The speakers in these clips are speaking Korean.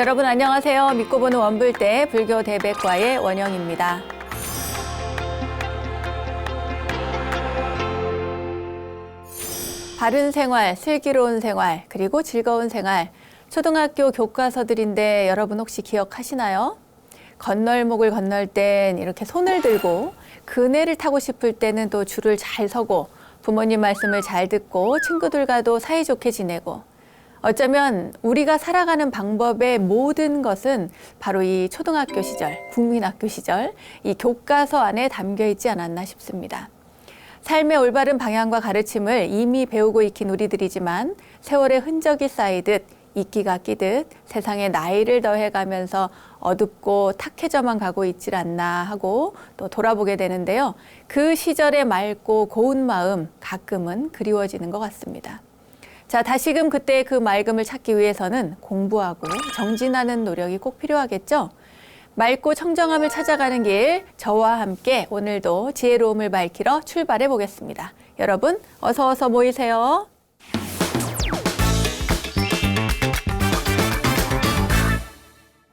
여러분 안녕하세요. 믿고 보는 원불대 불교 대백과의 원영입니다. 바른 생활, 슬기로운 생활, 그리고 즐거운 생활. 초등학교 교과서들인데 여러분 혹시 기억하시나요? 건널목을 건널 땐 이렇게 손을 들고, 그네를 타고 싶을 때는 또 줄을 잘 서고, 부모님 말씀을 잘 듣고 친구들과도 사이좋게 지내고, 어쩌면 우리가 살아가는 방법의 모든 것은 바로 이 초등학교 시절, 국민학교 시절, 이 교과서 안에 담겨 있지 않았나 싶습니다. 삶의 올바른 방향과 가르침을 이미 배우고 익힌 우리들이지만 세월의 흔적이 쌓이듯 이끼가 끼듯 세상에 나이를 더해가면서 어둡고 탁해져만 가고 있질 않나 하고 또 돌아보게 되는데요. 그 시절의 맑고 고운 마음 가끔은 그리워지는 것 같습니다. 자, 다시금 그때의 그 맑음을 찾기 위해서는 공부하고 정진하는 노력이 꼭 필요하겠죠? 맑고 청정함을 찾아가는 길, 저와 함께 오늘도 지혜로움을 밝히러 출발해 보겠습니다. 여러분, 어서 모이세요.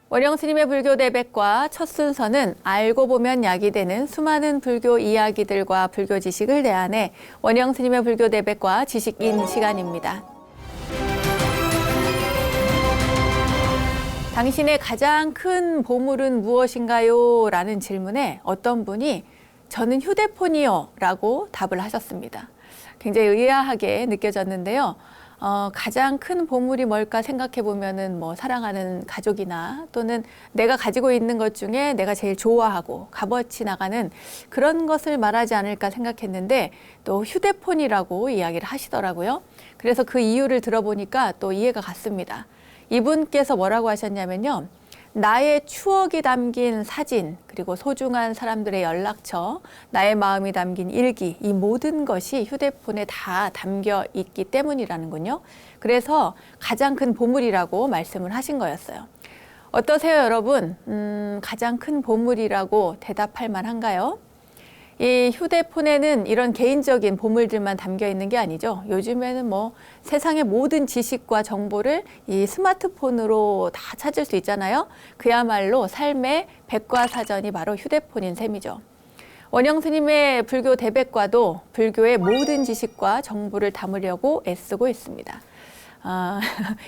원영 스님의 불교 대백과 첫 순서는 알고 보면 약이 되는 수많은 불교 이야기들과 불교 지식을 대안해 원영 스님의 불교 대백과 지식인 시간입니다. 당신의 가장 큰 보물은 무엇인가요? 라는 질문에 어떤 분이 저는 휴대폰이요 라고 답을 하셨습니다. 굉장히 의아하게 느껴졌는데요. 가장 큰 보물이 뭘까 생각해 보면은 사랑하는 가족이나 또는 내가 가지고 있는 것 중에 내가 제일 좋아하고 값어치 나가는 그런 것을 말하지 않을까 생각했는데 또 휴대폰이라고 이야기를 하시더라고요. 그래서 그 이유를 들어보니까 또 이해가 갔습니다. 이분께서 뭐라고 하셨냐면요. 나의 추억이 담긴 사진, 그리고 소중한 사람들의 연락처, 나의 마음이 담긴 일기, 이 모든 것이 휴대폰에 다 담겨 있기 때문이라는군요. 그래서 가장 큰 보물이라고 말씀을 하신 거였어요. 어떠세요, 여러분? 가장 큰 보물이라고 대답할 만한가요? 이 휴대폰에는 이런 개인적인 보물들만 담겨 있는 게 아니죠. 요즘에는 세상의 모든 지식과 정보를 이 스마트폰으로 다 찾을 수 있잖아요. 그야말로 삶의 백과사전이 바로 휴대폰인 셈이죠. 원영 스님의 불교 대백과도 불교의 모든 지식과 정보를 담으려고 애쓰고 있습니다.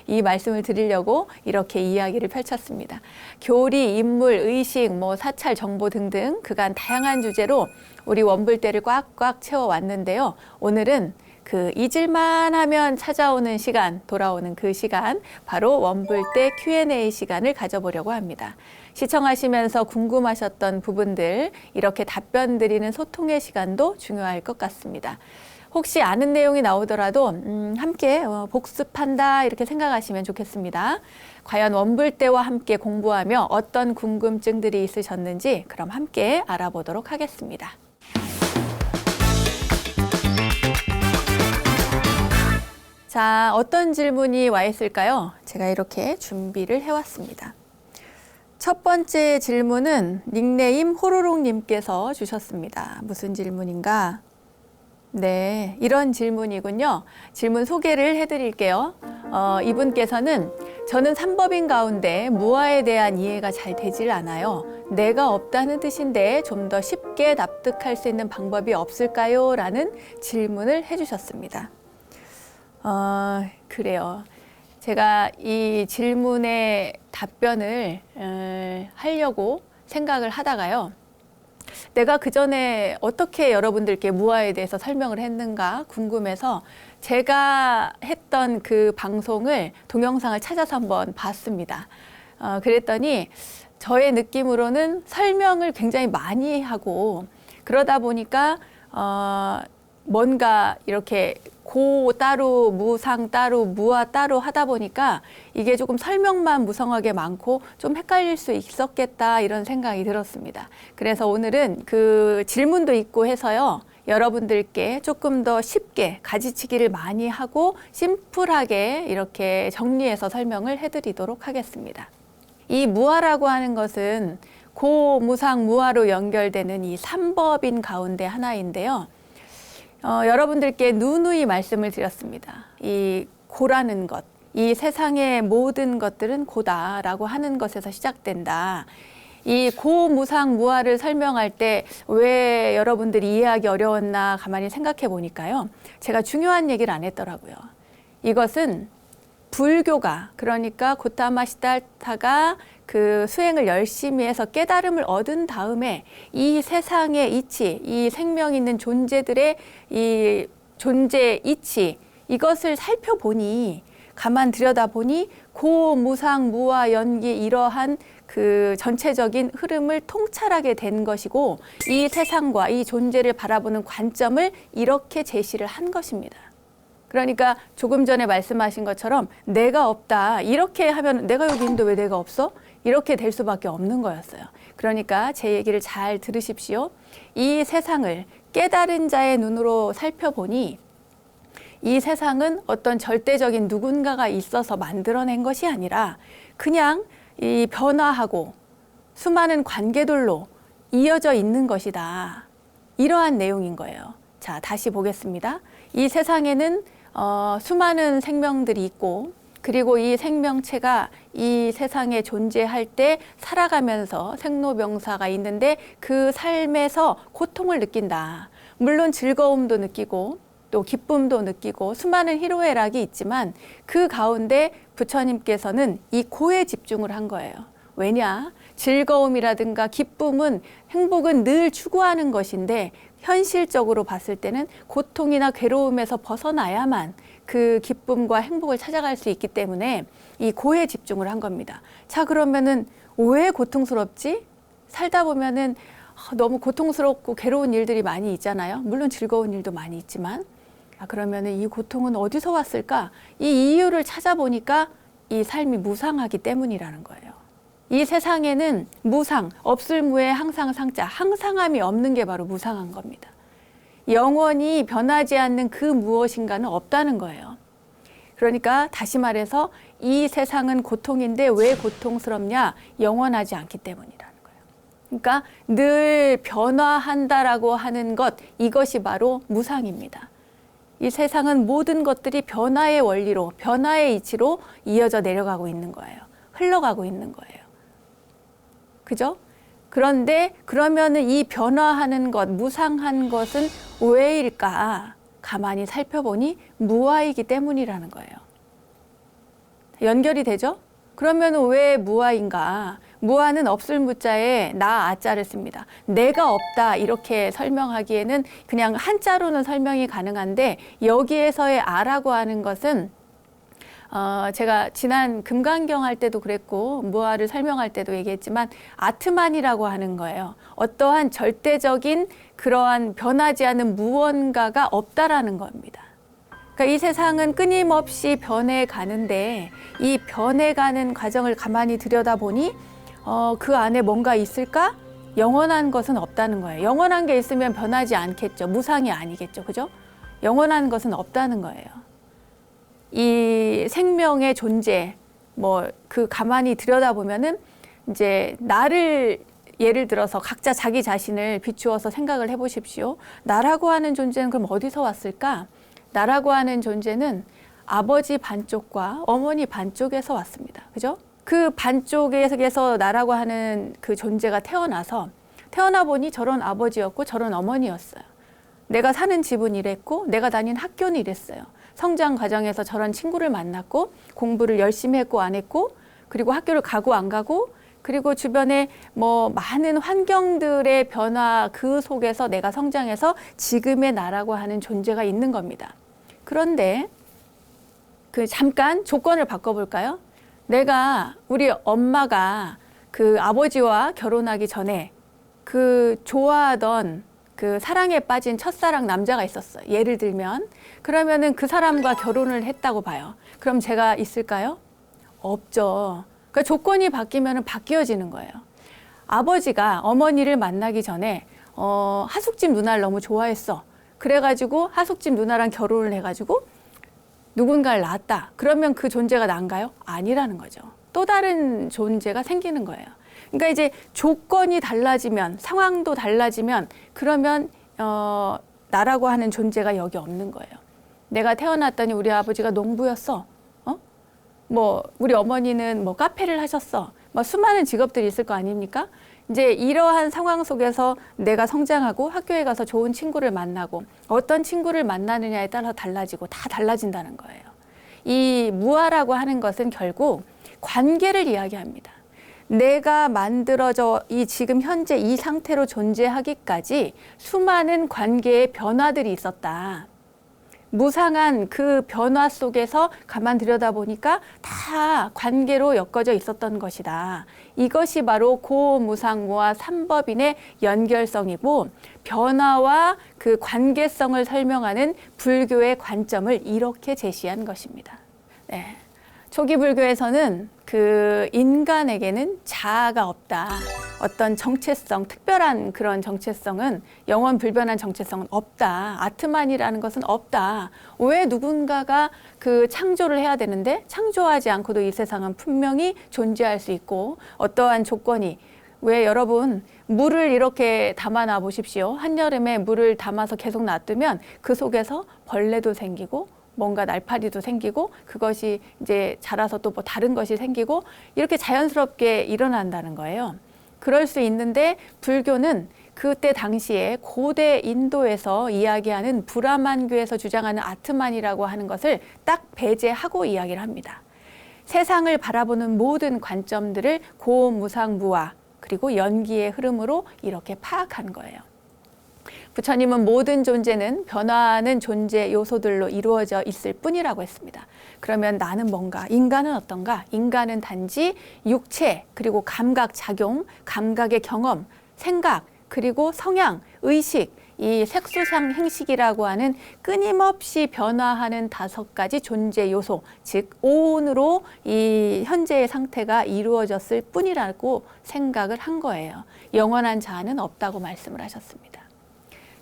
이 말씀을 드리려고 이렇게 이야기를 펼쳤습니다. 교리, 인물, 의식, 사찰, 정보 등등 그간 다양한 주제로 우리 원불대를 꽉꽉 채워왔는데요. 오늘은 그 잊을만 하면 찾아오는 시간, 돌아오는 그 시간, 바로 원불대 Q&A 시간을 가져보려고 합니다. 시청하시면서 궁금하셨던 부분들, 이렇게 답변 드리는 소통의 시간도 중요할 것 같습니다. 혹시 아는 내용이 나오더라도 함께 복습한다 이렇게 생각하시면 좋겠습니다. 과연 원불대와 함께 공부하며 어떤 궁금증들이 있으셨는지 그럼 함께 알아보도록 하겠습니다. 자, 어떤 질문이 와 있을까요? 제가 이렇게 준비를 해왔습니다. 첫 번째 질문은 닉네임 호로록님께서 주셨습니다. 무슨 질문인가? 네, 이런 질문이군요. 질문 소개를 해드릴게요. 이분께서는 저는 삼법인 가운데 무아에 대한 이해가 잘 되질 않아요. 내가 없다는 뜻인데 좀 더 쉽게 납득할 수 있는 방법이 없을까요? 라는 질문을 해주셨습니다. 그래요. 제가 이 질문에 답변을 하려고 생각을 하다가요. 내가 그 전에 어떻게 여러분들께 무아에 대해서 설명을 했는가 궁금해서 제가 했던 그 방송을 동영상을 찾아서 한번 봤습니다. 그랬더니 저의 느낌으로는 설명을 굉장히 많이 하고 그러다 보니까 뭔가 이렇게 고 따로, 무상 따로, 무아 따로 하다 보니까 이게 조금 설명만 무성하게 많고 좀 헷갈릴 수 있었겠다 이런 생각이 들었습니다. 그래서 오늘은 그 질문도 있고 해서요. 여러분들께 조금 더 쉽게 가지치기를 많이 하고 심플하게 이렇게 정리해서 설명을 해드리도록 하겠습니다. 이 무아라고 하는 것은 고, 무상, 무아로 연결되는 이 삼법인 가운데 하나인데요. 여러분들께 누누이 말씀을 드렸습니다. 이 고라는 것, 이 세상의 모든 것들은 고다라고 하는 것에서 시작된다. 이 고무상무아를 설명할 때 왜 여러분들이 이해하기 어려웠나 가만히 생각해 보니까요. 제가 중요한 얘기를 안 했더라고요. 이것은 불교가, 그러니까 고타마 시달타가 그 수행을 열심히 해서 깨달음을 얻은 다음에 이 세상의 이치, 이 생명 있는 존재들의 이 존재 이치, 이것을 살펴보니, 가만 들여다보니 고무상 무아 연기 이러한 그 전체적인 흐름을 통찰하게 된 것이고, 이 세상과 이 존재를 바라보는 관점을 이렇게 제시를 한 것입니다. 그러니까 조금 전에 말씀하신 것처럼 내가 없다 이렇게 하면 내가 여기 있는데 왜 내가 없어? 이렇게 될 수밖에 없는 거였어요. 그러니까 제 얘기를 잘 들으십시오. 이 세상을 깨달은 자의 눈으로 살펴보니 이 세상은 어떤 절대적인 누군가가 있어서 만들어낸 것이 아니라 그냥 이 변화하고 수많은 관계들로 이어져 있는 것이다. 이러한 내용인 거예요. 자, 다시 보겠습니다. 이 세상에는 수많은 생명들이 있고, 그리고 이 생명체가 이 세상에 존재할 때 살아가면서 생로병사가 있는데 그 삶에서 고통을 느낀다. 물론 즐거움도 느끼고 또 기쁨도 느끼고 수많은 희로애락이 있지만 그 가운데 부처님께서는 이 고에 집중을 한 거예요. 왜냐? 즐거움이라든가 기쁨은, 행복은 늘 추구하는 것인데 현실적으로 봤을 때는 고통이나 괴로움에서 벗어나야만 그 기쁨과 행복을 찾아갈 수 있기 때문에 이 고에 집중을 한 겁니다. 자, 그러면은 왜 고통스럽지? 살다 보면은 너무 고통스럽고 괴로운 일들이 많이 있잖아요. 물론 즐거운 일도 많이 있지만, 그러면은 이 고통은 어디서 왔을까? 이 이유를 찾아보니까 이 삶이 무상하기 때문이라는 거예요. 이 세상에는 무상, 없을 무에 항상 상자, 항상함이 없는 게 바로 무상한 겁니다. 영원히 변하지 않는 그 무엇인가는 없다는 거예요. 그러니까 다시 말해서 이 세상은 고통인데 왜 고통스럽냐? 영원하지 않기 때문이라는 거예요. 그러니까 늘 변화한다라고 하는 것, 이것이 바로 무상입니다. 이 세상은 모든 것들이 변화의 원리로, 변화의 이치로 이어져 내려가고 있는 거예요. 흘러가고 있는 거예요. 그죠? 그런데 그러면은 이 변화하는 것, 무상한 것은 왜일까? 가만히 살펴보니 무아이기 때문이라는 거예요. 연결이 되죠? 그러면 왜 무아인가? 무아는 없을 무자에 나 아자를 씁니다. 내가 없다 이렇게 설명하기에는 그냥 한자로는 설명이 가능한데 여기에서의 아라고 하는 것은 제가 지난 금강경 할 때도 그랬고 무아를 설명할 때도 얘기했지만 아트만이라고 하는 거예요. 어떠한 절대적인 그러한 변하지 않는 무언가가 없다라는 겁니다. 그러니까 이 세상은 끊임없이 변해가는데 이 변해가는 과정을 가만히 들여다보니 그 안에 뭔가 있을까? 영원한 것은 없다는 거예요. 영원한 게 있으면 변하지 않겠죠. 무상이 아니겠죠. 그죠? 영원한 것은 없다는 거예요. 이 생명의 존재, 그 가만히 들여다보면은 이제 나를 예를 들어서 각자 자기 자신을 비추어서 생각을 해보십시오. 나라고 하는 존재는 그럼 어디서 왔을까? 나라고 하는 존재는 아버지 반쪽과 어머니 반쪽에서 왔습니다. 그죠? 그 반쪽에서 나라고 하는 그 존재가 태어나 보니 저런 아버지였고 저런 어머니였어요. 내가 사는 집은 이랬고 내가 다닌 학교는 이랬어요. 성장 과정에서 저런 친구를 만났고 공부를 열심히 했고 안 했고 그리고 학교를 가고 안 가고 그리고 주변에 많은 환경들의 변화 그 속에서 내가 성장해서 지금의 나라고 하는 존재가 있는 겁니다. 그런데 잠깐 조건을 바꿔볼까요? 우리 엄마가 그 아버지와 결혼하기 전에 그 좋아하던 그 사랑에 빠진 첫사랑 남자가 있었어요. 예를 들면 그러면은 그 사람과 결혼을 했다고 봐요. 그럼 제가 있을까요? 없죠. 그러니까 조건이 바뀌면은 바뀌어지는 거예요. 아버지가 어머니를 만나기 전에 하숙집 누나를 너무 좋아했어. 그래가지고 하숙집 누나랑 결혼을 해가지고 누군가를 낳았다. 그러면 그 존재가 난가요? 아니라는 거죠. 또 다른 존재가 생기는 거예요. 그러니까 이제 조건이 달라지면 상황도 달라지면 그러면 나라고 하는 존재가 여기 없는 거예요. 내가 태어났더니 우리 아버지가 농부였어. 뭐 우리 어머니는 뭐 카페를 하셨어. 뭐 수많은 직업들이 있을 거 아닙니까? 이제 이러한 상황 속에서 내가 성장하고 학교에 가서 좋은 친구를 만나고 어떤 친구를 만나느냐에 따라 달라지고 다 달라진다는 거예요. 이 무아라고 하는 것은 결국 관계를 이야기합니다. 내가 만들어져 이 지금 현재 이 상태로 존재하기까지 수많은 관계의 변화들이 있었다. 무상한 그 변화 속에서 가만 들여다보니까 다 관계로 엮어져 있었던 것이다. 이것이 바로 고무상무아 삼법인의 연결성이고 변화와 그 관계성을 설명하는 불교의 관점을 이렇게 제시한 것입니다. 네. 초기 불교에서는 그 인간에게는 자아가 없다. 어떤 정체성, 특별한 그런 정체성은 영원 불변한 정체성은 없다. 아트만이라는 것은 없다. 왜 누군가가 그 창조를 해야 되는데 창조하지 않고도 이 세상은 분명히 존재할 수 있고 어떠한 조건이 왜 여러분 물을 이렇게 담아놔 보십시오. 한여름에 물을 담아서 계속 놔두면 그 속에서 벌레도 생기고 뭔가 날파리도 생기고 그것이 이제 자라서 또 뭐 다른 것이 생기고 이렇게 자연스럽게 일어난다는 거예요. 그럴 수 있는데 불교는 그때 당시에 고대 인도에서 이야기하는 브라만교에서 주장하는 아트만이라고 하는 것을 딱 배제하고 이야기를 합니다. 세상을 바라보는 모든 관점들을 고무상무아 그리고 연기의 흐름으로 이렇게 파악한 거예요. 부처님은 모든 존재는 변화하는 존재 요소들로 이루어져 있을 뿐이라고 했습니다. 그러면 나는 뭔가? 인간은 어떤가? 인간은 단지 육체, 그리고 감각 작용, 감각의 경험, 생각, 그리고 성향, 의식, 이 색수상 행식이라고 하는 끊임없이 변화하는 5가지 존재 요소, 즉 오온으로 이 현재의 상태가 이루어졌을 뿐이라고 생각을 한 거예요. 영원한 자아는 없다고 말씀을 하셨습니다.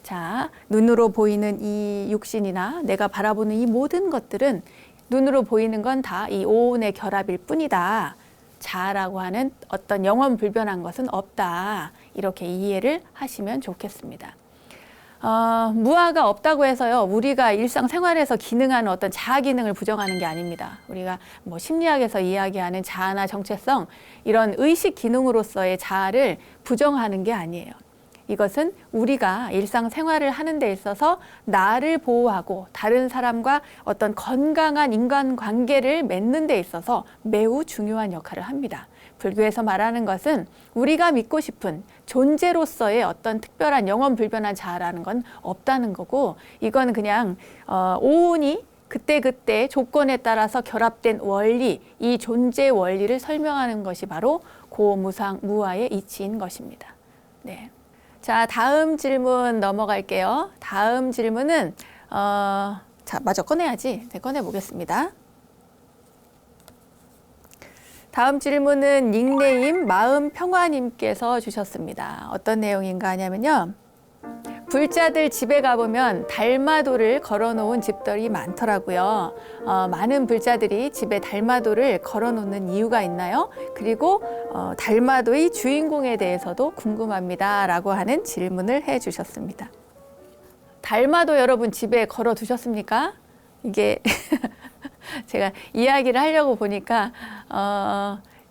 자, 눈으로 보이는 이 육신이나 내가 바라보는 이 모든 것들은 눈으로 보이는 건 다 이 오온의 결합일 뿐이다. 자아라고 하는 어떤 영원 불변한 것은 없다. 이렇게 이해를 하시면 좋겠습니다. 무아가 없다고 해서요, 우리가 일상생활에서 기능하는 어떤 자아 기능을 부정하는 게 아닙니다. 우리가 뭐 심리학에서 이야기하는 자아나 정체성, 이런 의식 기능으로서의 자아를 부정하는 게 아니에요. 이것은 우리가 일상생활을 하는 데 있어서 나를 보호하고 다른 사람과 어떤 건강한 인간관계를 맺는 데 있어서 매우 중요한 역할을 합니다. 불교에서 말하는 것은 우리가 믿고 싶은 존재로서의 어떤 특별한 영원 불변한 자아라는 건 없다는 거고, 이건 그냥 오온이 그때그때 조건에 따라서 결합된 원리, 이 존재 원리를 설명하는 것이 바로 고무상 무아의 이치인 것입니다. 네. 자, 다음 질문 넘어갈게요. 다음 질문은 자, 마저 꺼내야지. 네, 꺼내보겠습니다. 다음 질문은 닉네임 마음평화님께서 주셨습니다. 어떤 내용인가 하냐면요. 불자들 집에 가보면 달마도를 걸어놓은 집들이 많더라고요. 많은 불자들이 집에 달마도를 걸어놓는 이유가 있나요? 그리고 달마도의 주인공에 대해서도 궁금합니다. 라고 하는 질문을 해주셨습니다. 달마도 여러분 집에 걸어 두셨습니까? 이게 제가 이야기를 하려고 보니까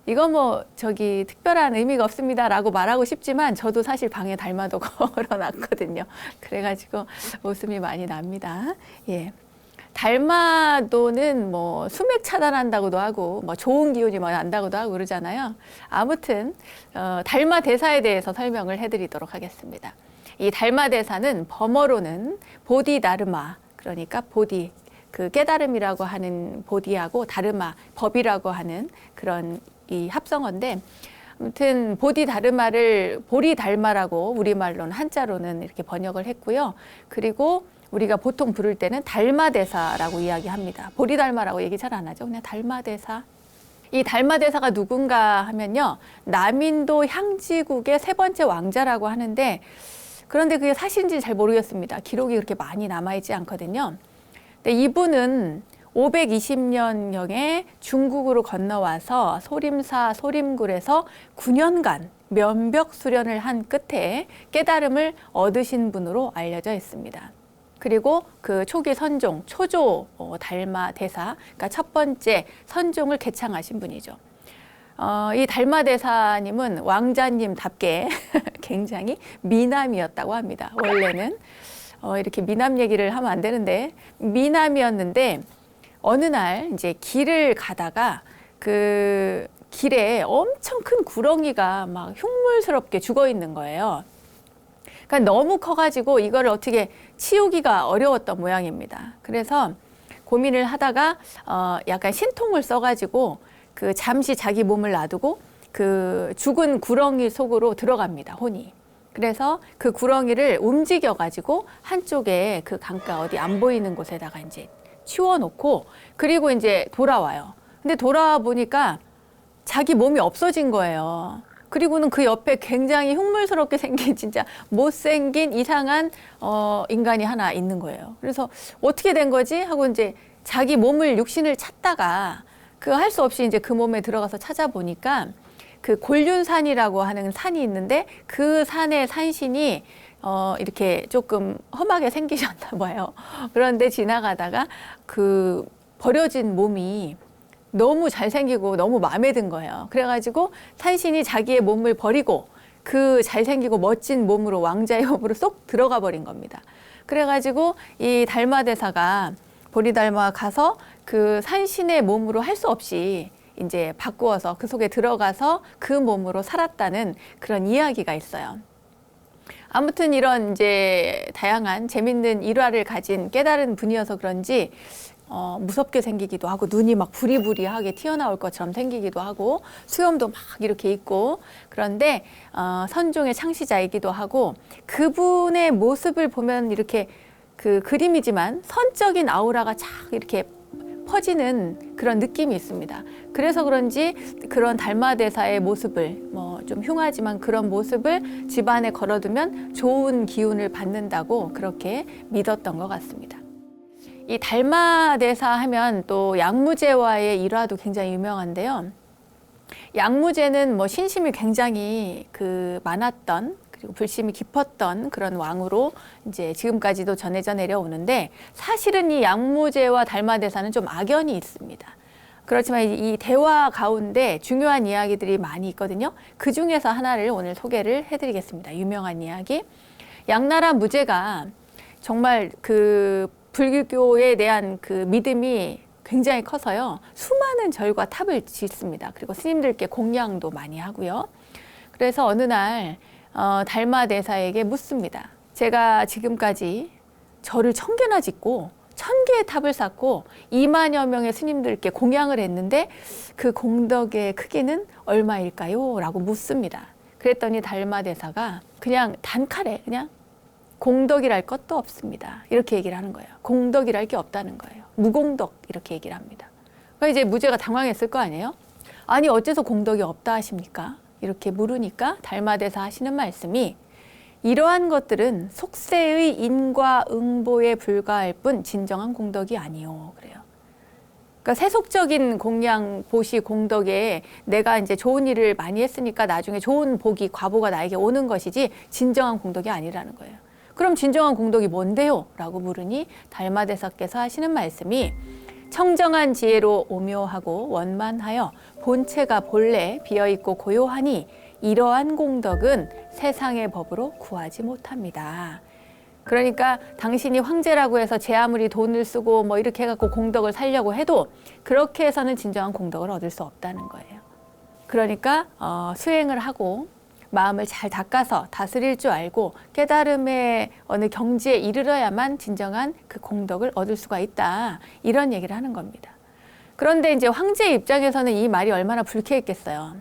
이거 뭐 특별한 의미가 없습니다 라고 말하고 싶지만 저도 사실 방에 달마도 걸어놨거든요. 그래가지고 웃음이 많이 납니다. 예. 달마도는 뭐 수맥 차단한다고도 하고 뭐 좋은 기운이 뭐 난다고도 하고 그러잖아요. 아무튼 달마대사에 대해서 설명을 해드리도록 하겠습니다. 이 달마대사는 범어로는 보디다르마, 그러니까 보디, 그 깨달음이라고 하는 보디하고 다르마, 법이라고 하는 그런 이 합성어인데, 아무튼 보디다르마를 보리달마라고 우리말로는 한자로는 이렇게 번역을 했고요. 그리고 우리가 보통 부를 때는 달마대사라고 이야기합니다. 보리달마라고 얘기 잘 안 하죠. 그냥 달마대사. 이 달마대사가 누군가 하면요, 남인도 향지국의 3번째 왕자라고 하는데, 그런데 그게 사실인지 잘 모르겠습니다. 기록이 그렇게 많이 남아있지 않거든요. 근데 이분은 520년경에 중국으로 건너와서 소림사 소림굴에서 9년간 면벽 수련을 한 끝에 깨달음을 얻으신 분으로 알려져 있습니다. 그리고 그 초기 선종, 초조 달마 대사, 그러니까 첫 번째 선종을 개창하신 분이죠. 이 달마 대사님은 왕자님답게 굉장히 미남이었다고 합니다. 원래는 이렇게 미남 얘기를 하면 안 되는데 미남이었는데 어느 날 이제 길을 가다가 그 길에 엄청 큰 구렁이가 막 흉물스럽게 죽어 있는 거예요. 그러니까 너무 커가지고 이거를 어떻게 치우기가 어려웠던 모양입니다. 그래서 고민을 하다가 약간 신통을 써가지고 그 잠시 자기 몸을 놔두고 그 죽은 구렁이 속으로 들어갑니다. 혼이. 그래서 그 구렁이를 움직여가지고 한쪽에 그 강가 어디 안 보이는 곳에다가 이제 치워놓고 그리고 이제 돌아와요. 근데 돌아와 보니까 자기 몸이 없어진 거예요. 그리고는 그 옆에 굉장히 흉물스럽게 생긴 진짜 못생긴 이상한 인간이 하나 있는 거예요. 그래서 어떻게 된 거지? 하고 이제 자기 몸을 육신을 찾다가 그 할 수 없이 이제 그 몸에 들어가서 찾아보니까 그 골륜산이라고 하는 산이 있는데 그 산의 산신이 이렇게 조금 험하게 생기셨나 봐요. 그런데 지나가다가 그 버려진 몸이 너무 잘생기고 너무 마음에 든 거예요. 그래가지고 산신이 자기의 몸을 버리고 그 잘생기고 멋진 몸으로 왕자의 몸으로 쏙 들어가 버린 겁니다. 그래가지고 이 달마대사가 보리달마 가서 그 산신의 몸으로 할 수 없이 이제 바꾸어서 그 속에 들어가서 그 몸으로 살았다는 그런 이야기가 있어요. 아무튼 이런 이제 다양한 재밌는 일화를 가진 깨달은 분이어서 그런지 무섭게 생기기도 하고 눈이 막 부리부리하게 튀어나올 것처럼 생기기도 하고 수염도 막 이렇게 있고 그런데 선종의 창시자이기도 하고 그분의 모습을 보면 이렇게 그 그림이지만 선적인 아우라가 쫙 이렇게 퍼지는 그런 느낌이 있습니다. 그래서 그런지 그런 달마대사의 모습을 뭐 좀 흉하지만 그런 모습을 집안에 걸어두면 좋은 기운을 받는다고 그렇게 믿었던 것 같습니다. 이 달마대사 하면 또 양무제와의 일화도 굉장히 유명한데요. 양무제는 뭐 신심이 굉장히 많았던 그리고 불심이 깊었던 그런 왕으로 이제 지금까지도 전해져 내려오는데 사실은 이 양무제와 달마대사는 좀 악연이 있습니다. 그렇지만 이 대화 가운데 중요한 이야기들이 많이 있거든요. 그 중에서 하나를 오늘 소개를 해드리겠습니다. 유명한 이야기. 양나라 무제가 정말 그 불교에 대한 그 믿음이 굉장히 커서요. 수많은 절과 탑을 짓습니다. 그리고 스님들께 공양도 많이 하고요. 그래서 어느 날 달마대사에게 묻습니다. 제가 지금까지 절을 1000개나 짓고 1000개의 탑을 쌓고 2만여 명의 스님들께 공양을 했는데 그 공덕의 크기는 얼마일까요? 라고 묻습니다. 그랬더니 달마대사가 그냥 단칼에 그냥 공덕이랄 것도 없습니다. 이렇게 얘기를 하는 거예요. 공덕이랄 게 없다는 거예요. 무공덕 이렇게 얘기를 합니다. 그러니까 이제 무제가 당황했을 거 아니에요? 아니 어째서 공덕이 없다 하십니까? 이렇게 물으니까 달마대사 하시는 말씀이 이러한 것들은 속세의 인과 응보에 불과할 뿐 진정한 공덕이 아니요. 그래요. 그러니까 세속적인 공양, 보시, 공덕에 내가 이제 좋은 일을 많이 했으니까 나중에 좋은 복이, 과보가 나에게 오는 것이지 진정한 공덕이 아니라는 거예요. 그럼 진정한 공덕이 뭔데요? 라고 물으니 달마대사께서 하시는 말씀이 청정한 지혜로 오묘하고 원만하여 본체가 본래 비어있고 고요하니 이러한 공덕은 세상의 법으로 구하지 못합니다. 그러니까 당신이 황제라고 해서 제 아무리 돈을 쓰고 뭐 이렇게 해갖고 공덕을 살려고 해도 그렇게 해서는 진정한 공덕을 얻을 수 없다는 거예요. 그러니까 수행을 하고 마음을 잘 닦아서 다스릴 줄 알고 깨달음의 어느 경지에 이르러야만 진정한 그 공덕을 얻을 수가 있다. 이런 얘기를 하는 겁니다. 그런데 이제 황제 입장에서는 이 말이 얼마나 불쾌했겠어요.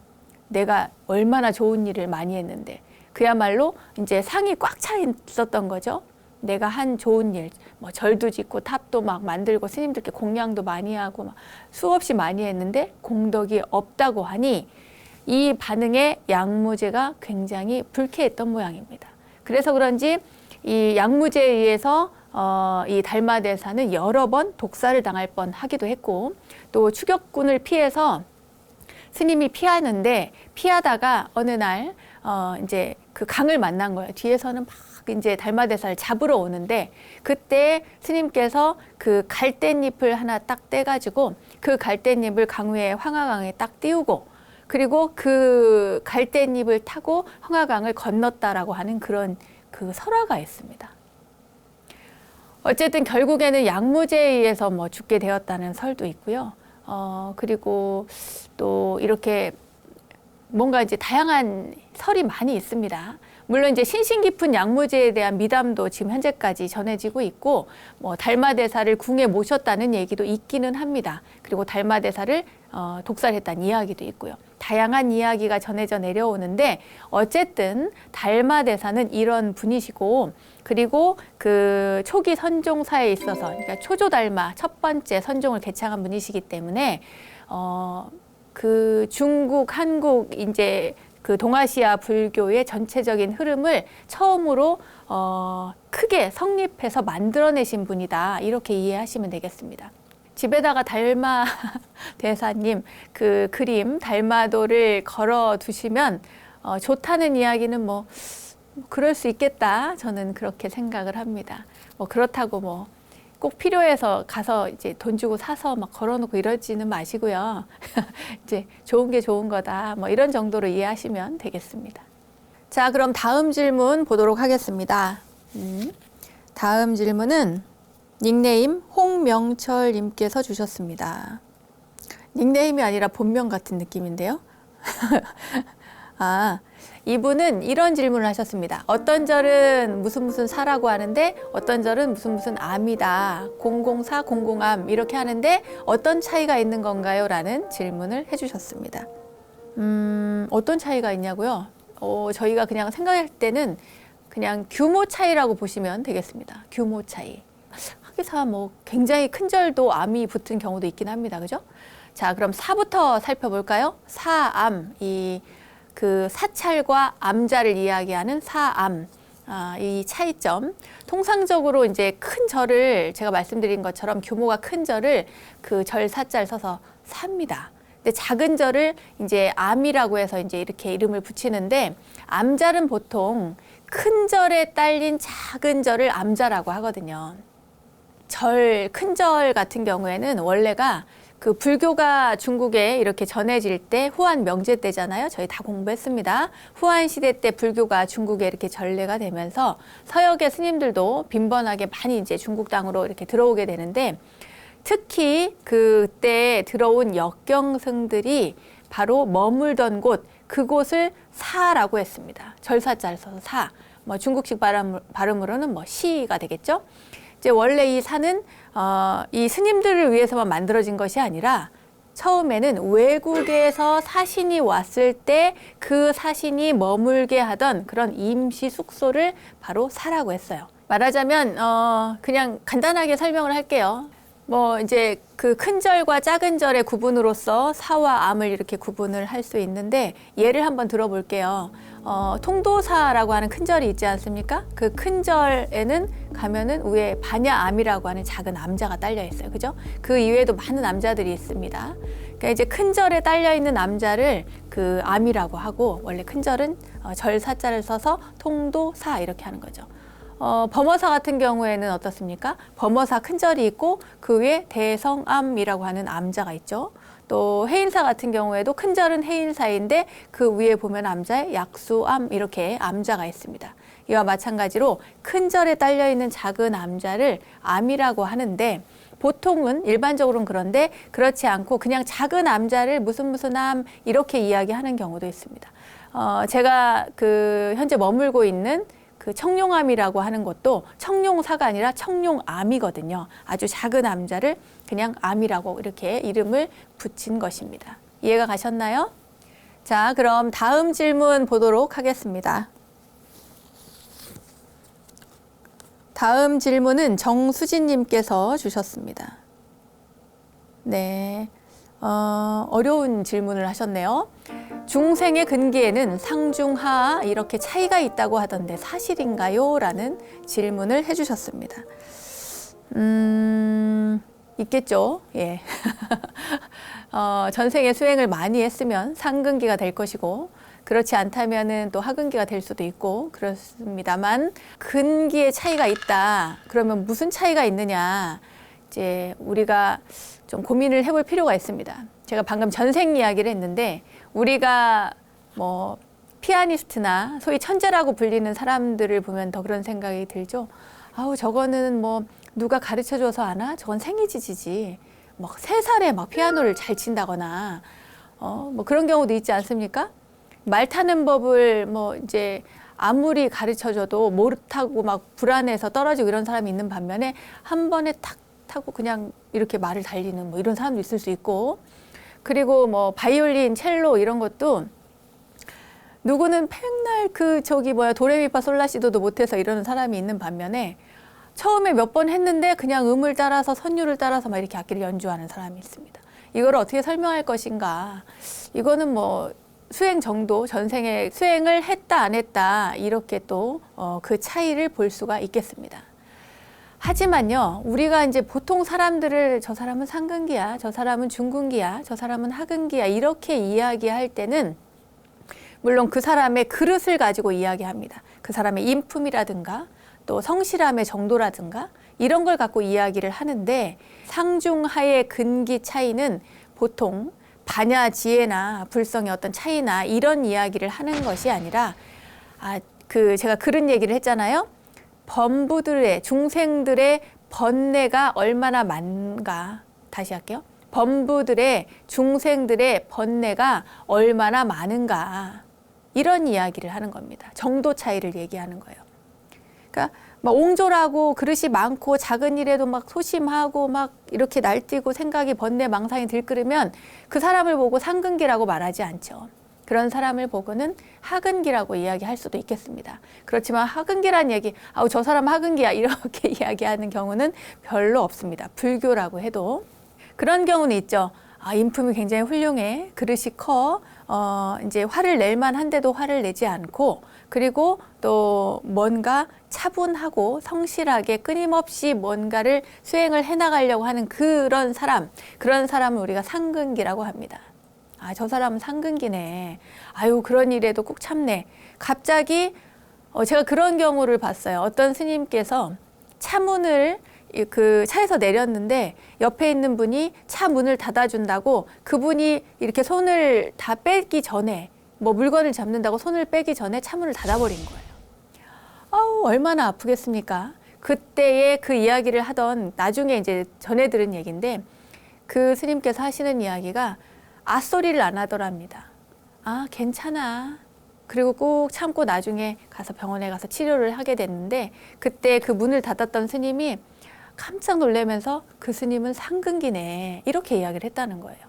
내가 얼마나 좋은 일을 많이 했는데 그야말로 이제 상이 꽉 차 있었던 거죠. 내가 한 좋은 일, 뭐 절도 짓고 탑도 막 만들고 스님들께 공양도 많이 하고 막 수없이 많이 했는데 공덕이 없다고 하니 이 반응에 양무제가 굉장히 불쾌했던 모양입니다. 그래서 그런지 이 양무제에 의해서 이 달마대사는 여러 번 독사를 당할 뻔하기도 했고 또 추격군을 피해서 스님이 피하는데 피하다가 어느 날 이제 그 강을 만난 거예요. 뒤에서는 막 이제 달마대사를 잡으러 오는데 그때 스님께서 그 갈대잎을 하나 딱 떼가지고 그 갈대잎을 강우의 황하강에 딱 띄우고 그리고 그 갈대잎을 타고 황하강을 건넜다라고 하는 그런 그 설화가 있습니다. 어쨌든 결국에는 약무제에 의해서 뭐 죽게 되었다는 설도 있고요. 그리고 또 이렇게 뭔가 이제 다양한 설이 많이 있습니다. 물론 이제 신신 깊은 약무제에 대한 미담도 지금 현재까지 전해지고 있고, 뭐 달마대사를 궁에 모셨다는 얘기도 있기는 합니다. 그리고 달마대사를 독살했다는 이야기도 있고요. 다양한 이야기가 전해져 내려오는데 어쨌든 달마대사는 이런 분이시고, 그리고 그 초기 선종사에 있어서 그러니까 초조달마 첫 번째 선종을 개창한 분이시기 때문에 그 중국, 한국 이제 그 동아시아 불교의 전체적인 흐름을 처음으로 크게 성립해서 만들어내신 분이다. 이렇게 이해하시면 되겠습니다. 집에다가 달마 대사님 그 그림 달마도를 걸어 두시면 좋다는 이야기는 뭐 그럴 수 있겠다. 저는 그렇게 생각을 합니다. 뭐 그렇다고 뭐 꼭 필요해서 가서 이제 돈 주고 사서 막 걸어놓고 이러지는 마시고요. 이제 좋은 게 좋은 거다. 뭐 이런 정도로 이해하시면 되겠습니다. 자, 그럼 다음 질문 보도록 하겠습니다. 다음 질문은 닉네임 홍명철님께서 주셨습니다. 닉네임이 아니라 본명 같은 느낌인데요. 이분은 이런 질문을 하셨습니다. 어떤 절은 무슨 사라고 하는데 어떤 절은 무슨 암이다. 004, 00암 이렇게 하는데 어떤 차이가 있는 건가요? 라는 질문을 해주셨습니다. 어떤 차이가 있냐고요? 저희가 그냥 생각할 때는 그냥 규모 차이라고 보시면 되겠습니다. 규모 차이. 하기사 뭐 굉장히 큰 절도 암이 붙은 경우도 있긴 합니다. 그죠? 자, 그럼 사부터 살펴볼까요? 사암. 그 사찰과 암자를 이야기하는 사암, 이 차이점. 통상적으로 이제 큰 절을 제가 말씀드린 것처럼 규모가 큰 절을 그 절 사자를 써서 삽니다. 근데 작은 절을 이제 암이라고 해서 이제 이렇게 이름을 붙이는데 암자는 보통 큰 절에 딸린 작은 절을 암자라고 하거든요. 큰 절 같은 경우에는 원래가 그 불교가 중국에 이렇게 전해질 때 후한 명제 때잖아요. 저희 다 공부했습니다. 후한 시대 때 불교가 중국에 이렇게 전래가 되면서 서역의 스님들도 빈번하게 많이 이제 중국 땅으로 이렇게 들어오게 되는데 특히 그때 들어온 역경승들이 바로 머물던 곳, 그곳을 사라고 했습니다. 절사자를 써서 사. 뭐 중국식 발음으로는 뭐 시가 되겠죠. 이제 원래 이 사는 이 스님들을 위해서만 만들어진 것이 아니라 처음에는 외국에서 사신이 왔을 때 그 사신이 머물게 하던 그런 임시 숙소를 바로 사라고 했어요. 말하자면 그냥 간단하게 설명을 할게요. 뭐 이제 그 큰 절과 작은 절의 구분으로서 사와 암을 이렇게 구분을 할 수 있는데 예를 한번 들어볼게요. 통도사라고 하는 큰 절이 있지 않습니까? 그 큰 절에는 가면은 위에 반야암이라고 하는 작은 암자가 딸려 있어요. 그죠? 그 이외에도 많은 암자들이 있습니다. 그러니까 이제 큰 절에 딸려 있는 암자를 그 암이라고 하고 원래 큰 절은 절 사자를 써서 통도사 이렇게 하는 거죠. 범어사 같은 경우에는 어떻습니까? 범어사 큰 절이 있고 그 위에 대성암이라고 하는 암자가 있죠. 또 해인사 같은 경우에도 큰 절은 해인사인데 그 위에 보면 암자에 약수암 이렇게 암자가 있습니다. 이와 마찬가지로 큰 절에 딸려 있는 작은 암자를 암이라고 하는데 보통은 일반적으로는 그런데 그렇지 않고 그냥 작은 암자를 무슨 암 이렇게 이야기하는 경우도 있습니다. 제가 그 현재 머물고 있는 그 청룡암이라고 하는 것도 청룡사가 아니라 청룡암이거든요. 아주 작은 암자를 그냥 암이라고 이렇게 이름을 붙인 것입니다. 이해가 가셨나요? 자, 그럼 다음 질문 보도록 하겠습니다. 다음 질문은 정수진님께서 주셨습니다. 네, 어려운 질문을 하셨네요. 중생의 근기에는 상중하 이렇게 차이가 있다고 하던데 사실인가요? 라는 질문을 해주셨습니다. 있겠죠. 예. 전생에 수행을 많이 했으면 상근기가 될 것이고 그렇지 않다면은 또 하근기가 될 수도 있고 그렇습니다만 근기의 차이가 있다. 그러면 무슨 차이가 있느냐? 이제 우리가 좀 고민을 해볼 필요가 있습니다. 제가 방금 전생 이야기를 했는데 우리가 뭐 피아니스트나 소위 천재라고 불리는 사람들을 보면 더 그런 생각이 들죠. 아우 저거는 뭐 누가 가르쳐줘서 아나? 저건 생이지지지. 막 3살에 막 피아노를 잘 친다거나 뭐 그런 경우도 있지 않습니까? 말 타는 법을 뭐 이제 아무리 가르쳐줘도 못하고 막 불안해서 떨어지고 이런 사람이 있는 반면에 한 번에 탁 타고 그냥 이렇게 말을 달리는 뭐 이런 사람도 있을 수 있고, 그리고 뭐 바이올린, 첼로 이런 것도 누구는 맨날 도레미파솔라시도도 못해서 이러는 사람이 있는 반면에 처음에 몇 번 했는데 그냥 음을 따라서 선율을 따라서 막 이렇게 악기를 연주하는 사람이 있습니다. 이걸 어떻게 설명할 것인가? 이거는 뭐 수행 정도, 전생에 수행을 했다 안 했다 이렇게 또 그 차이를 볼 수가 있겠습니다. 하지만요, 우리가 이제 보통 사람들을 저 사람은 상근기야, 저 사람은 중근기야, 저 사람은 하근기야 이렇게 이야기할 때는 물론 그 사람의 그릇을 가지고 이야기합니다. 그 사람의 인품이라든가 또 성실함의 정도라든가 이런 걸 갖고 이야기를 하는데, 상중하의 근기 차이는 보통 반야 지혜나 불성의 어떤 차이나 이런 이야기를 하는 것이 아니라 제가 그런 얘기를 했잖아요. 범부들의 중생들의 번뇌가 얼마나 많은가. 다시 할게요. 범부들의 중생들의 번뇌가 얼마나 많은가. 이런 이야기를 하는 겁니다. 정도 차이를 얘기하는 거예요. 그러니까 막 옹졸하고 그릇이 많고 작은 일에도 막 소심하고 막 이렇게 날뛰고 생각이 번뇌 망상이 들끓으면 그 사람을 보고 상근기라고 말하지 않죠. 그런 사람을 보고는 하근기라고 이야기할 수도 있겠습니다. 그렇지만 하근기란 얘기, 아우 저 사람 하근기야 이렇게 이야기하는 경우는 별로 없습니다. 불교라고 해도 그런 경우는 있죠. 인품이 굉장히 훌륭해, 그릇이 커, 이제 화를 낼 만한데도 화를 내지 않고, 그리고 또 뭔가 차분하고 성실하게 끊임없이 뭔가를 수행을 해나가려고 하는 그런 사람을 우리가 상근기라고 합니다. 저 사람은 상근기네. 아유 그런 일에도 꾹 참네. 갑자기 제가 그런 경우를 봤어요. 어떤 스님께서 차문을 그 차에서 내렸는데 옆에 있는 분이 차 문을 닫아준다고 그분이 이렇게 손을 다 빼기 전에 뭐 물건을 잡는다고 손을 빼기 전에 차문을 닫아버린 거예요. 아우 얼마나 아프겠습니까? 그때의 그 이야기를 하던, 나중에 이제 전해 들은 얘기인데, 그 스님께서 하시는 이야기가 앗소리를 안 하더랍니다. 괜찮아. 그리고 꾹 참고 나중에 가서 병원에 가서 치료를 하게 됐는데, 그때 그 문을 닫았던 스님이 깜짝 놀라면서 그 스님은 상근기네 이렇게 이야기를 했다는 거예요.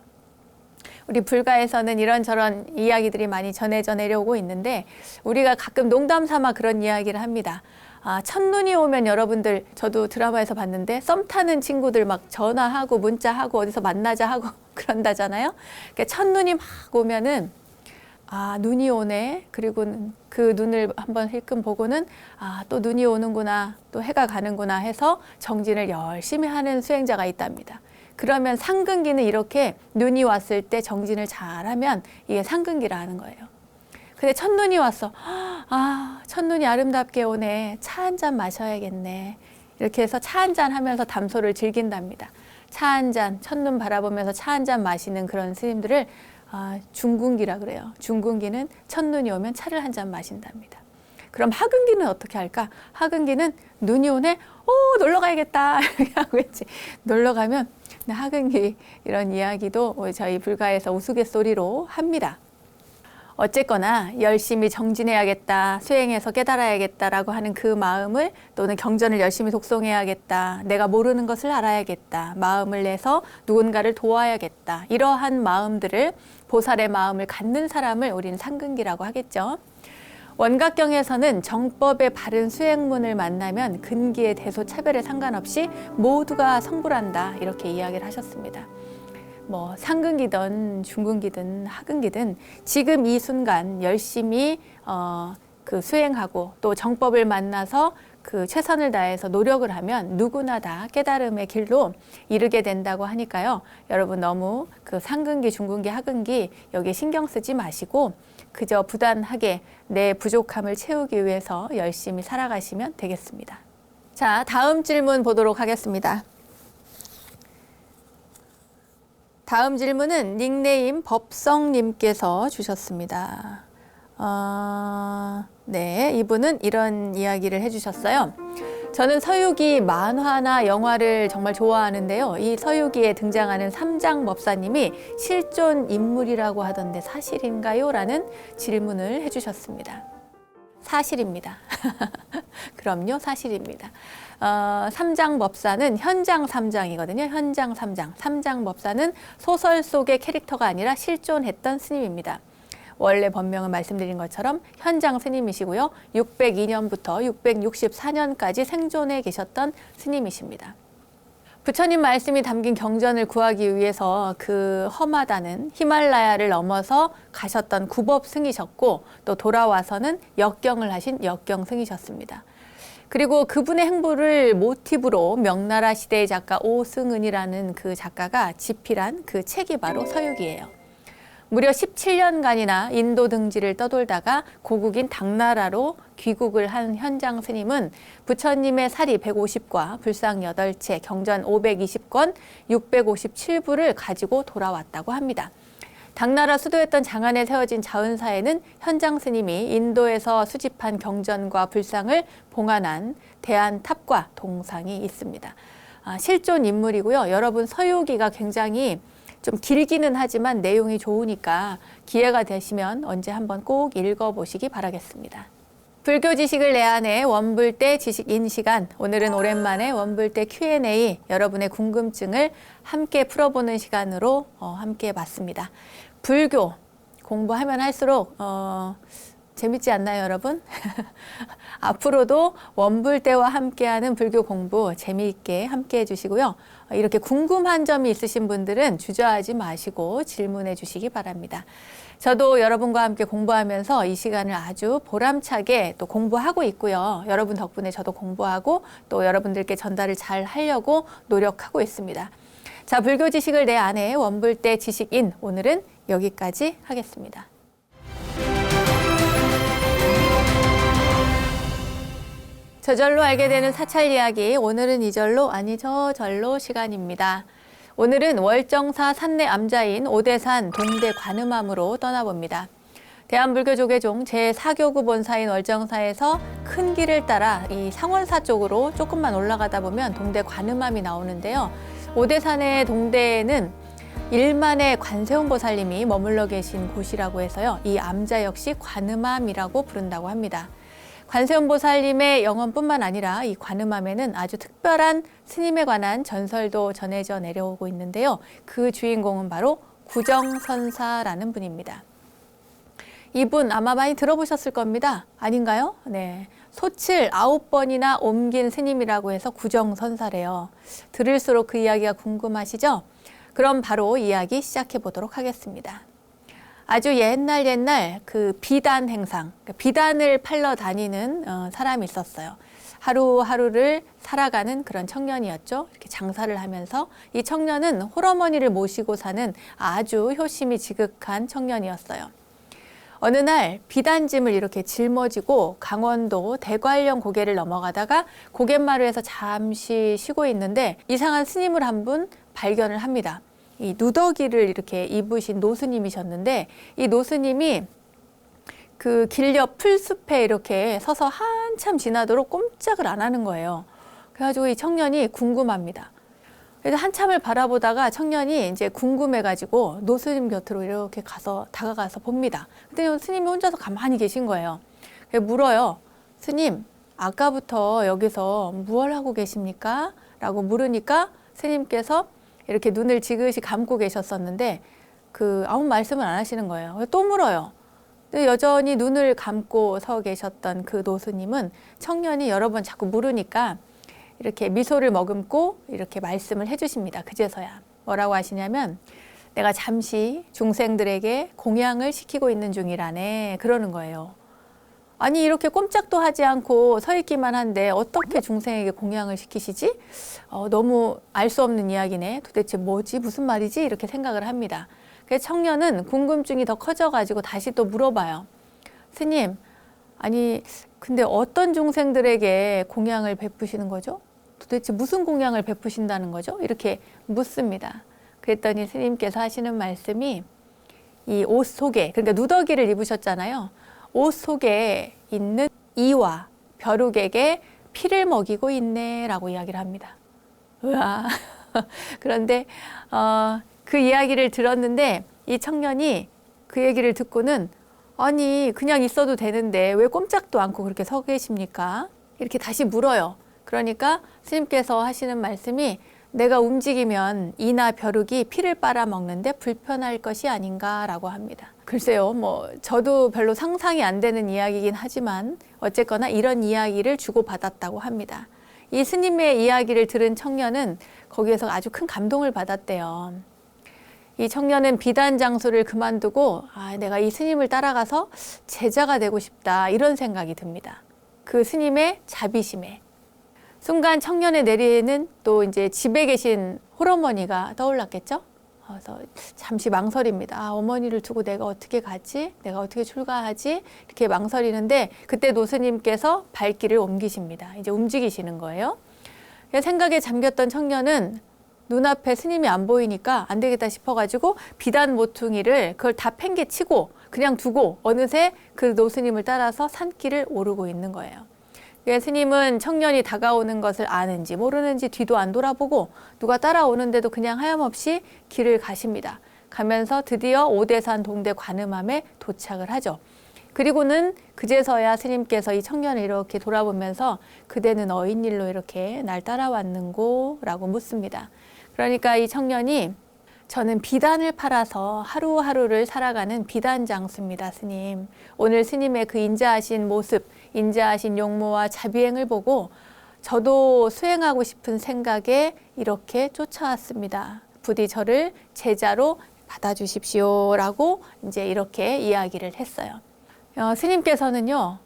우리 불가에서는 이런저런 이야기들이 많이 전해져 내려오고 있는데, 우리가 가끔 농담 삼아 그런 이야기를 합니다. 첫눈이 오면 여러분들, 저도 드라마에서 봤는데 썸 타는 친구들 막 전화하고 문자하고 어디서 만나자 하고 그런다잖아요. 그러니까 첫눈이 막 오면은 눈이 오네. 그리고 그 눈을 한번 힐끔 보고는 또 눈이 오는구나, 또 해가 가는구나 해서 정진을 열심히 하는 수행자가 있답니다. 그러면 상근기는 이렇게 눈이 왔을 때 정진을 잘하면 이게 상근기라 하는 거예요. 근데 첫눈이 왔어. 첫눈이 아름답게 오네. 차 한 잔 마셔야겠네. 이렇게 해서 차 한 잔 하면서 담소를 즐긴답니다. 차 한 잔, 첫눈 바라보면서 차 한 잔 마시는 그런 스님들을 중근기라 그래요. 중근기는 첫눈이 오면 차를 한 잔 마신답니다. 그럼 하근기는 어떻게 할까? 하근기는 눈이 오네? 놀러 가야겠다. 이렇게 하고 있지. 놀러 가면 하근기 이런 이야기도 저희 불가에서 우스갯소리로 합니다. 어쨌거나 열심히 정진해야겠다, 수행해서 깨달아야겠다라고 하는 그 마음을, 또는 경전을 열심히 독송해야겠다, 내가 모르는 것을 알아야겠다, 마음을 내서 누군가를 도와야겠다, 이러한 마음들을, 보살의 마음을 갖는 사람을 우리는 상근기라고 하겠죠. 원각경에서는 정법의 바른 수행문을 만나면 근기의 대소 차별에 상관없이 모두가 성불한다, 이렇게 이야기를 하셨습니다. 뭐 상근기든 중근기든 하근기든 지금 이 순간 열심히 그 수행하고 또 정법을 만나서 그 최선을 다해서 노력을 하면 누구나 다 깨달음의 길로 이르게 된다고 하니까요. 여러분 너무 그 상근기, 중근기, 하근기 여기에 신경 쓰지 마시고 그저 부단하게 내 부족함을 채우기 위해서 열심히 살아가시면 되겠습니다. 자, 다음 질문 보도록 하겠습니다. 다음 질문은 닉네임 법성님께서 주셨습니다. 네, 이분은 이런 이야기를 해주셨어요. 저는 서유기 만화나 영화를 정말 좋아하는데요. 이 서유기에 등장하는 삼장법사님이 실존 인물이라고 하던데 사실인가요? 라는 질문을 해주셨습니다. 사실입니다. 그럼요, 사실입니다. 삼장법사는 현장 삼장이거든요. 현장 삼장. 삼장법사는 소설 속의 캐릭터가 아니라 실존했던 스님입니다. 원래 법명은 말씀드린 것처럼 현장 스님이시고요. 602년부터 664년까지 생존해 계셨던 스님이십니다. 부처님 말씀이 담긴 경전을 구하기 위해서 그 험하다는 히말라야를 넘어서 가셨던 구법승이셨고 또 돌아와서는 역경을 하신 역경승이셨습니다. 그리고 그분의 행보를 모티브로 명나라 시대의 작가 오승은이라는 그 작가가 집필한 그 책이 바로 서유기예요. 무려 17년간이나 인도 등지를 떠돌다가 고국인 당나라로 귀국을 한 현장 스님은 부처님의 사리 150과 불상 8채, 경전 520권, 657부를 가지고 돌아왔다고 합니다. 당나라 수도였던 장안에 세워진 자은사에는 현장 스님이 인도에서 수집한 경전과 불상을 봉안한 대안탑과 동상이 있습니다. 실존 인물이고요. 여러분 서유기가 굉장히 좀 길기는 하지만 내용이 좋으니까 기회가 되시면 언제 한번 꼭 읽어보시기 바라겠습니다. 불교 지식을 내 안에 원불대 지식인 시간. 오늘은 오랜만에 원불대 Q&A 여러분의 궁금증을 함께 풀어보는 시간으로 함께 봤습니다. 불교 공부하면 할수록 재밌지 않나요, 여러분? 앞으로도 원불대와 함께하는 불교 공부 재미있게 함께 해주시고요. 이렇게 궁금한 점이 있으신 분들은 주저하지 마시고 질문해 주시기 바랍니다. 저도 여러분과 함께 공부하면서 이 시간을 아주 보람차게 또 공부하고 있고요. 여러분 덕분에 저도 공부하고 또 여러분들께 전달을 잘 하려고 노력하고 있습니다. 자, 불교 지식을 내 안에 원불대 지식인 오늘은 여기까지 하겠습니다. 저절로 알게 되는 사찰 이야기, 오늘은 이절로 아니 저절로 시간입니다. 오늘은 월정사 산내 암자인 오대산 동대 관음암으로 떠나봅니다. 대한불교조계종 제4교구 본사인 월정사에서 큰 길을 따라 이 상원사 쪽으로 조금만 올라가다 보면 동대 관음암이 나오는데요. 오대산의 동대에는 일만의 관세음보살님이 머물러 계신 곳이라고 해서요. 이 암자 역시 관음암이라고 부른다고 합니다. 관세음보살님의 영원뿐만 아니라 이 관음암에는 아주 특별한 스님에 관한 전설도 전해져 내려오고 있는데요. 그 주인공은 바로 구정선사라는 분입니다. 이분 아마 많이 들어보셨을 겁니다. 아닌가요? 네. 소칠 9번이나 옮긴 스님이라고 해서 구정선사래요. 들을수록 그 이야기가 궁금하시죠? 그럼 바로 이야기 시작해 보도록 하겠습니다. 아주 옛날 그 비단 행상, 비단을 팔러 다니는 사람이 있었어요. 하루하루를 살아가는 그런 청년이었죠. 이렇게 장사를 하면서 이 청년은 홀어머니를 모시고 사는 아주 효심이 지극한 청년이었어요. 어느 날 비단짐을 이렇게 짊어지고 강원도 대관령 고개를 넘어가다가 고갯마루에서 잠시 쉬고 있는데 이상한 스님을 한 분 발견을 합니다. 이 누더기를 이렇게 입으신 노스님이셨는데 이 노스님이 그 길 옆 풀숲에 이렇게 서서 한참 지나도록 꼼짝을 안 하는 거예요. 그래가지고 이 청년이 궁금합니다. 그래서 한참을 바라보다가 청년이 이제 궁금해가지고 노스님 곁으로 이렇게 다가가서 봅니다. 근데 스님이 혼자서 가만히 계신 거예요. 그래서 물어요. 스님, 아까부터 여기서 무얼 하고 계십니까? 라고 물으니까 스님께서 이렇게 눈을 지그시 감고 계셨었는데 아무 말씀을 안 하시는 거예요. 또 물어요. 근데 여전히 눈을 감고 서 계셨던 그 노스님은 청년이 여러 번 자꾸 물으니까 이렇게 미소를 머금고 이렇게 말씀을 해주십니다. 그제서야 뭐라고 하시냐면 내가 잠시 중생들에게 공양을 시키고 있는 중이라네 그러는 거예요. 아니 이렇게 꼼짝도 하지 않고 서 있기만 한데 어떻게 중생에게 공양을 시키시지? 너무 알 수 없는 이야기네. 도대체 뭐지? 무슨 말이지? 이렇게 생각을 합니다. 그래서 청년은 궁금증이 더 커져가지고 다시 또 물어봐요. 스님, 아니 근데 어떤 중생들에게 공양을 베푸시는 거죠? 도대체 무슨 공양을 베푸신다는 거죠? 이렇게 묻습니다. 그랬더니 스님께서 하시는 말씀이 이 옷 속에, 그러니까 누더기를 입으셨잖아요. 옷 속에 있는 이와 벼룩에게 피를 먹이고 있네 라고 이야기를 합니다. 우와. 그런데 그 이야기를 들었는데 이 청년이 그 얘기를 듣고는 아니 그냥 있어도 되는데 왜 꼼짝도 않고 그렇게 서 계십니까? 이렇게 다시 물어요. 그러니까 스님께서 하시는 말씀이 내가 움직이면 이나 벼룩이 피를 빨아먹는데 불편할 것이 아닌가라고 합니다. 글쎄요, 저도 별로 상상이 안 되는 이야기이긴 하지만 어쨌거나 이런 이야기를 주고받았다고 합니다. 이 스님의 이야기를 들은 청년은 거기에서 아주 큰 감동을 받았대요. 이 청년은 비단 장수를 그만두고 내가 이 스님을 따라가서 제자가 되고 싶다 이런 생각이 듭니다. 그 스님의 자비심에. 순간 청년의 내리에는 또 이제 집에 계신 홀어머니가 떠올랐겠죠? 그래서 잠시 망설입니다. 어머니를 두고 내가 어떻게 가지? 내가 어떻게 출가하지? 이렇게 망설이는데 그때 노스님께서 발길을 옮기십니다. 이제 움직이시는 거예요. 생각에 잠겼던 청년은 눈앞에 스님이 안 보이니까 안 되겠다 싶어가지고 비단 모퉁이를 그걸 다 팽개치고 그냥 두고 어느새 그 노스님을 따라서 산길을 오르고 있는 거예요. 스님은 청년이 다가오는 것을 아는지 모르는지 뒤도 안 돌아보고 누가 따라오는데도 그냥 하염없이 길을 가십니다. 가면서 드디어 오대산 동대 관음암에 도착을 하죠. 그리고는 그제서야 스님께서 이 청년을 이렇게 돌아보면서 그대는 어인일로 이렇게 날 따라왔는고? 라고 묻습니다. 그러니까 이 청년이 저는 비단을 팔아서 하루하루를 살아가는 비단장수입니다, 스님. 오늘 스님의 그 인자하신 모습, 인자하신 용모와 자비행을 보고 저도 수행하고 싶은 생각에 이렇게 쫓아왔습니다. 부디 저를 제자로 받아주십시오라고 이제 이렇게 이야기를 했어요. 스님께서는요,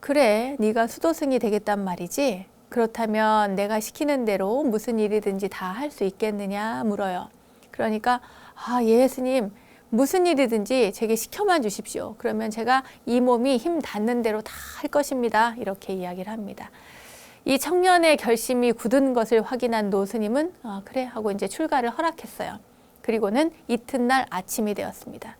그래, 네가 수도승이 되겠단 말이지? 그렇다면 내가 시키는 대로 무슨 일이든지 다 할 수 있겠느냐 물어요. 그러니까 예 스님 무슨 일이든지 제게 시켜만 주십시오. 그러면 제가 이 몸이 힘 닿는 대로 다 할 것입니다. 이렇게 이야기를 합니다. 이 청년의 결심이 굳은 것을 확인한 노스님은 그래 하고 이제 출가를 허락했어요. 그리고는 이튿날 아침이 되었습니다.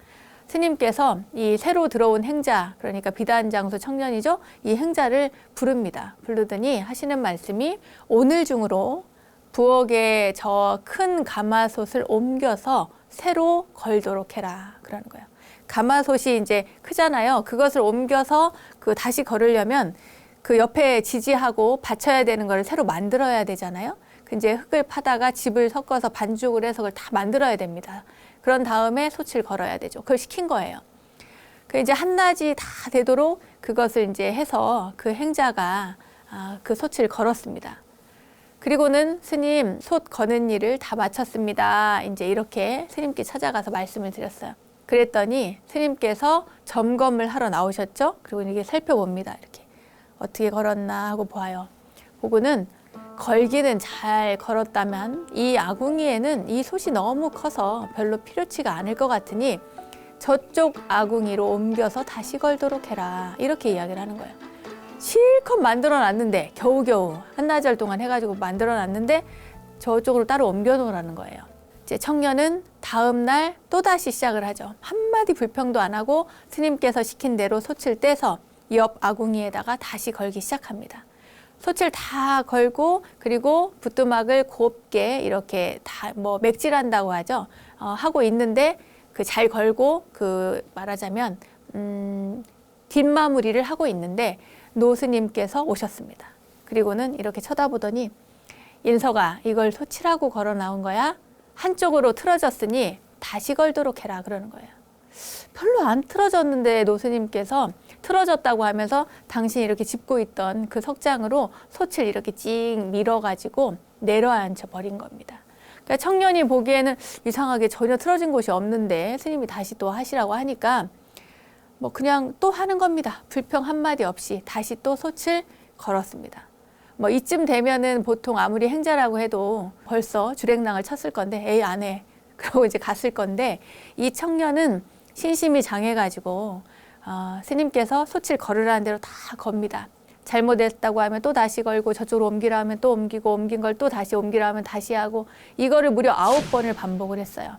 스님께서 이 새로 들어온 행자, 그러니까 비단장수 청년이죠. 이 행자를 부릅니다. 부르더니 하시는 말씀이 오늘 중으로 부엌에 저 큰 가마솥을 옮겨서 새로 걸도록 해라. 그러는 거예요. 가마솥이 이제 크잖아요. 그것을 옮겨서 다시 걸으려면 그 옆에 지지하고 받쳐야 되는 걸 새로 만들어야 되잖아요. 이제 흙을 파다가 집을 섞어서 반죽을 해서 그걸 다 만들어야 됩니다. 그런 다음에 솥을 걸어야 되죠. 그걸 시킨 거예요. 이제 한낮이 다 되도록 그것을 이제 해서 그 행자가 그 솥을 걸었습니다. 그리고는 스님 솥 거는 일을 다 마쳤습니다. 이제 이렇게 스님께 찾아가서 말씀을 드렸어요. 그랬더니 스님께서 점검을 하러 나오셨죠. 그리고 이게 살펴봅니다. 이렇게 어떻게 걸었나 하고 봐요. 보고는 걸기는 잘 걸었다면 이 아궁이에는 이 솥이 너무 커서 별로 필요치가 않을 것 같으니 저쪽 아궁이로 옮겨서 다시 걸도록 해라. 이렇게 이야기를 하는 거예요. 실컷 만들어 놨는데 겨우겨우 한나절 동안 해가지고 만들어 놨는데 저쪽으로 따로 옮겨 놓으라는 거예요. 이제 청년은 다음 날 또다시 시작을 하죠. 한마디 불평도 안 하고 스님께서 시킨 대로 솥을 떼서 옆 아궁이에다가 다시 걸기 시작합니다. 솥을 다 걸고 그리고 부뚜막을 곱게 이렇게 다 맥질한다고 하죠. 하고 있는데 잘 걸고 말하자면 뒷마무리를 하고 있는데 노스님께서 오셨습니다. 그리고는 이렇게 쳐다보더니 인석아 이걸 솥이라고 걸어 나온 거야? 한쪽으로 틀어졌으니 다시 걸도록 해라 그러는 거예요. 별로 안 틀어졌는데 노스님께서 틀어졌다고 하면서 당신이 이렇게 짚고 있던 그 석장으로 솥을 이렇게 찍 밀어가지고 내려앉혀 버린 겁니다. 그러니까 청년이 보기에는 이상하게 전혀 틀어진 곳이 없는데 스님이 다시 또 하시라고 하니까 뭐 그냥 또 하는 겁니다. 불평 한마디 없이 다시 또 솥을 걸었습니다. 뭐 이쯤 되면은 보통 아무리 행자라고 해도 벌써 주랭랑을 쳤을 건데 에이 안 해. 그러고 이제 갔을 건데 이 청년은 신심이 장해가지고 스님께서 솥을 걸으라는 대로 다 겁니다. 잘못했다고 하면 또 다시 걸고 저쪽으로 옮기라 하면 또 옮기고 옮긴 걸 또 다시 옮기라 하면 다시 하고 이거를 무려 9번을 반복을 했어요.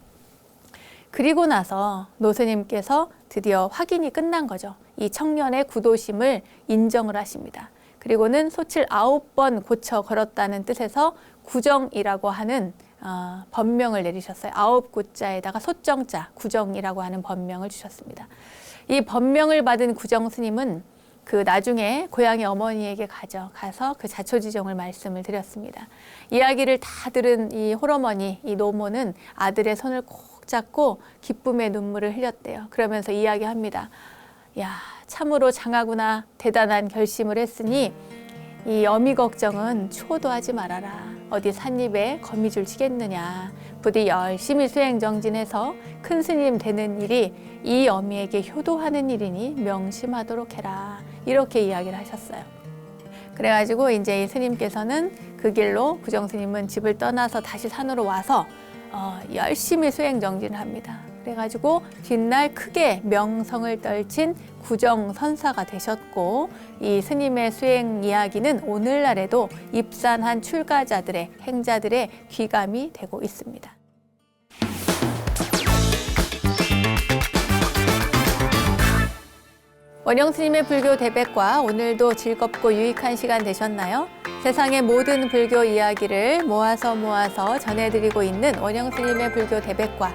그리고 나서 노스님께서 드디어 확인이 끝난 거죠. 이 청년의 구도심을 인정을 하십니다. 그리고는 솥을 9번 고쳐 걸었다는 뜻에서 구정이라고 하는 법명을 내리셨어요. 9구자에다가 솥정자, 구정이라고 하는 법명을 주셨습니다. 이 법명을 받은 구정 스님은 그 나중에 고향의 어머니에게 가서 그 자초지종을 말씀을 드렸습니다. 이야기를 다 들은 이 홀어머니, 이 노모는 아들의 손을 꼭 잡고 기쁨의 눈물을 흘렸대요. 그러면서 이야기합니다. 야, 참으로 장하구나. 대단한 결심을 했으니 이 어미 걱정은 추호도 하지 말아라. 어디 삿입에 거미줄 치겠느냐. 부디 열심히 수행정진해서 큰 스님 되는 일이 이 어미에게 효도하는 일이니 명심하도록 해라. 이렇게 이야기를 하셨어요. 그래가지고 이제 이 스님께서는 그 길로 구정 스님은 집을 떠나서 다시 산으로 와서 열심히 수행정진을 합니다. 그래가지고 뒷날 크게 명성을 떨친 구정선사가 되셨고 이 스님의 수행 이야기는 오늘날에도 입산한 출가자들의 행자들의 귀감이 되고 있습니다. 원영 스님의 불교 대백과 오늘도 즐겁고 유익한 시간 되셨나요? 세상의 모든 불교 이야기를 모아서 전해드리고 있는 원영 스님의 불교 대백과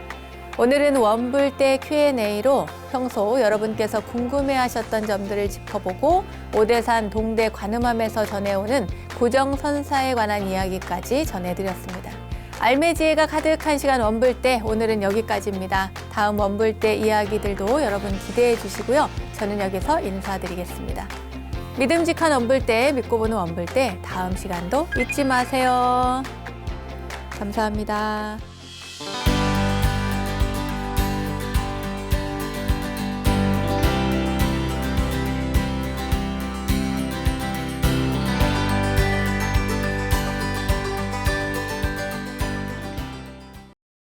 오늘은 원불대 Q&A로 평소 여러분께서 궁금해하셨던 점들을 짚어보고 오대산 동대 관음함에서 전해오는 구정선사에 관한 이야기까지 전해드렸습니다. 알매지혜가 가득한 시간 원불대 오늘은 여기까지입니다. 다음 원불대 이야기들도 여러분 기대해 주시고요. 저는 여기서 인사드리겠습니다. 믿음직한 원불대, 믿고 보는 원불대 다음 시간도 잊지 마세요. 감사합니다.